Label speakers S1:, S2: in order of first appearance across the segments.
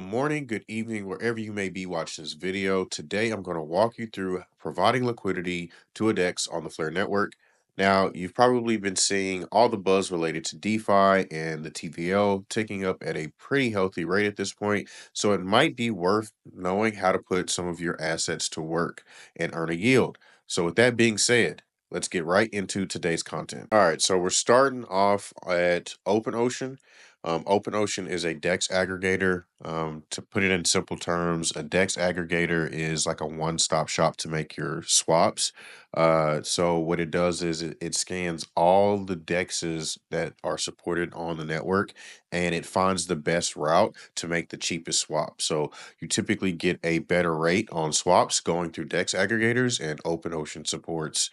S1: morning, good evening, wherever you may be watching this video. Today, I'm going to walk you through providing liquidity to a DEX on the Flare network. Now, you've probably been seeing all the buzz related to DeFi and the TVL ticking up at a pretty healthy rate at this point. So it might be worth knowing how to put some of your assets to work and earn a yield. So with that being said, let's get right into today's content. All right, so we're starting off at OpenOcean. OpenOcean is a DEX aggregator. To put it in simple terms, a DEX aggregator is like a one-stop shop to make your swaps. So what it does is it scans all the DEXs that are supported on the network, and it finds the best route to make the cheapest swap. So you typically get a better rate on swaps going through DEX aggregators, and OpenOcean supports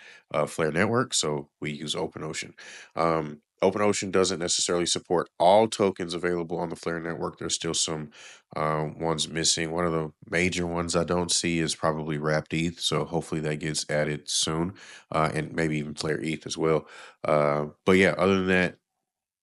S1: Flare Network, so we use OpenOcean. OpenOcean doesn't necessarily support all tokens available on the Flare network. There's still some ones missing. One of the major ones I don't see is probably Wrapped ETH, so hopefully that gets added soon, and maybe even Flare ETH as well. But yeah, other than that,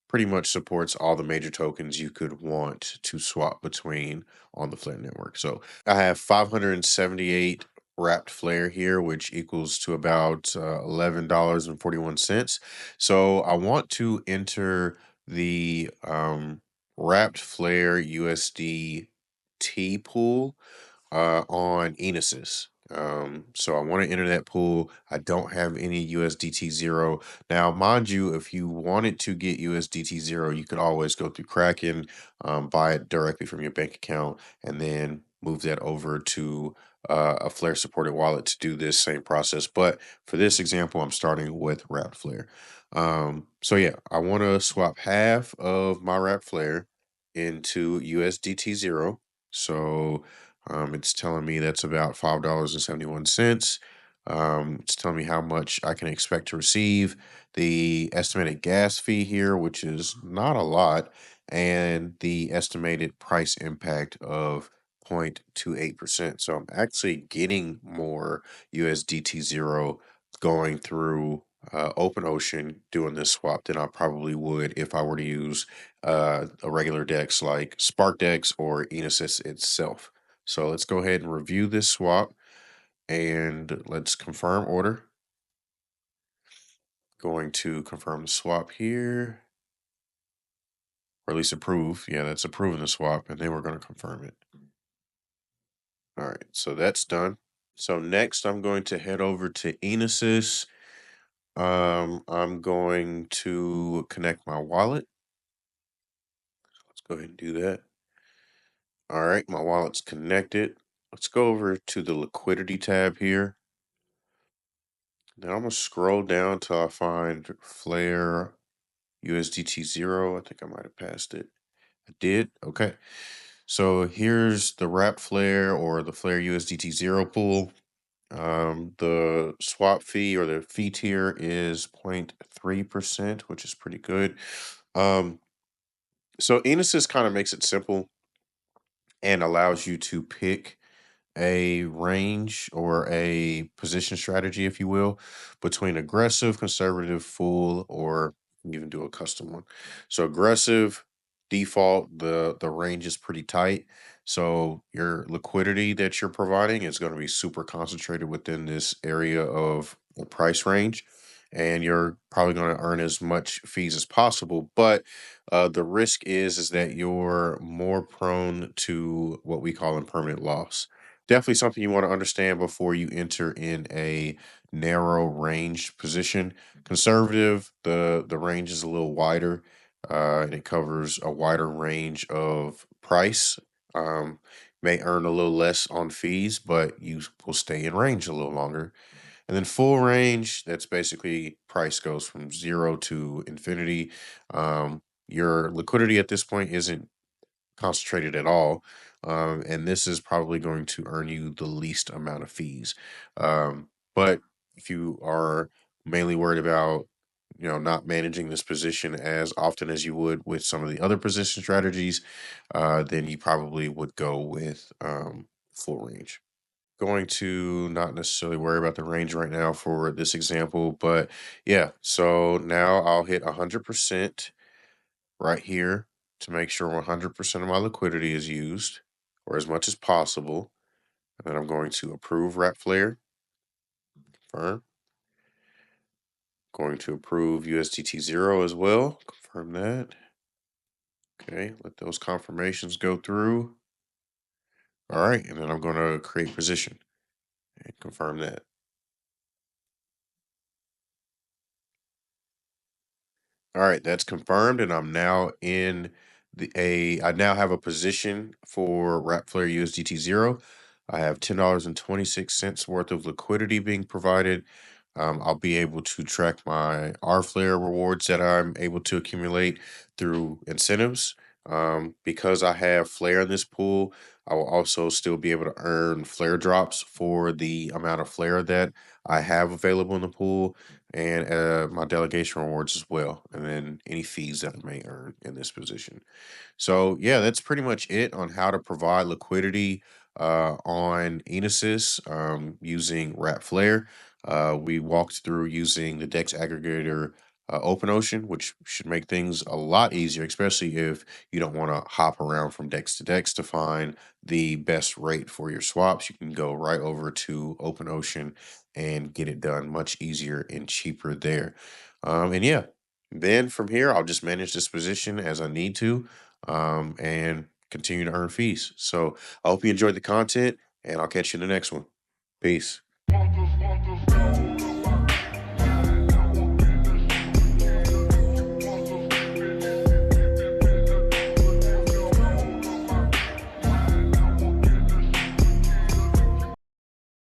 S1: pretty much supports all the major tokens you could want to swap between on the Flare network. So I have 578 wrapped Flare here, which equals to about $11.41. So I want to enter the wrapped Flare USDT pool on Enosys. So I want to enter that pool. I don't have any USDT zero. Now, mind you, if you wanted to get USDT zero, you could always go through Kraken, buy it directly from your bank account, and then move that over to a Flare supported wallet to do this same process. But for this example, I'm starting with Wrapped Flare. So yeah, I want to swap half of my Wrapped Flare into USDT zero. So it's telling me that's about $5.71. It's telling me how much I can expect to receive, the estimated gas fee here, which is not a lot, and the estimated price impact of 0.28%. So I'm actually getting more USDT zero going through OpenOcean doing this swap than I probably would if I were to use a regular DEX like SparkDex or Enosys itself. So let's go ahead and review this swap and let's confirm order. Going to confirm the swap here, or at least approve. Yeah, that's approving the swap, and then we're going to confirm it. All right, so that's done. So next I'm going to head over to Enosys. I'm going to connect my wallet. Let's go ahead and do that. All right, my wallet's connected. Let's go over to the liquidity tab here. Now I'm gonna scroll down till I find Flare USDT zero. I think I might have passed it. I did. Okay. So here's the wrap Flare or the Flare USDT zero pool. The swap fee or the fee tier is 0.3%, which is pretty good. Um, so Enosys kind of makes it simple and allows you to pick a range or a position strategy, if you will, between aggressive, conservative, full, or even do a custom one. So aggressive default, the range is pretty tight. So your liquidity that you're providing is going to be super concentrated within this area of the price range. And you're probably going to earn as much fees as possible, but the risk is that you're more prone to what we call impermanent loss. Definitely something you want to understand before you enter in a narrow range position. Conservative, the range is a little wider, and it covers a wider range of price. May earn a little less on fees, but you will stay in range a little longer. And then full range, that's basically price goes from zero to infinity. Your liquidity at this point isn't concentrated at all. And this is probably going to earn you the least amount of fees. But if you are mainly worried about, not managing this position as often as you would with some of the other position strategies, then you probably would go with full range. Going to not necessarily worry about the range right now for this example, but yeah, so now I'll hit 100% right here to make sure 100% of my liquidity is used. or as much as possible. And then I'm going to approve wrap flare, confirm. Going to approve USDT 0 as well, confirm that. Okay, let those confirmations go through. All right, and then I'm going to create position and confirm that. All right, that's confirmed, and I'm now in I now have a position for wrap flare USDT 0. I have $10.26 worth of liquidity being provided. I'll be able to track my R flare rewards that I'm able to accumulate through incentives. Because I have flare in this pool, I will also still be able to earn flare drops for the amount of flare that I have available in the pool, and my delegation rewards as well, and then any fees that I may earn in this position. So yeah, that's pretty much it on how to provide liquidity on Enosys using Wrap Flare. We walked through using the DEX aggregator OpenOcean, which should make things a lot easier, especially if you don't want to hop around from DEX to DEX to find the best rate for your swaps. You can go right over to OpenOcean and get it done much easier and cheaper there. And yeah, then from here, I'll just manage this position as I need to, and continue to earn fees. So I hope you enjoyed the content, and I'll catch you in the next one. Peace.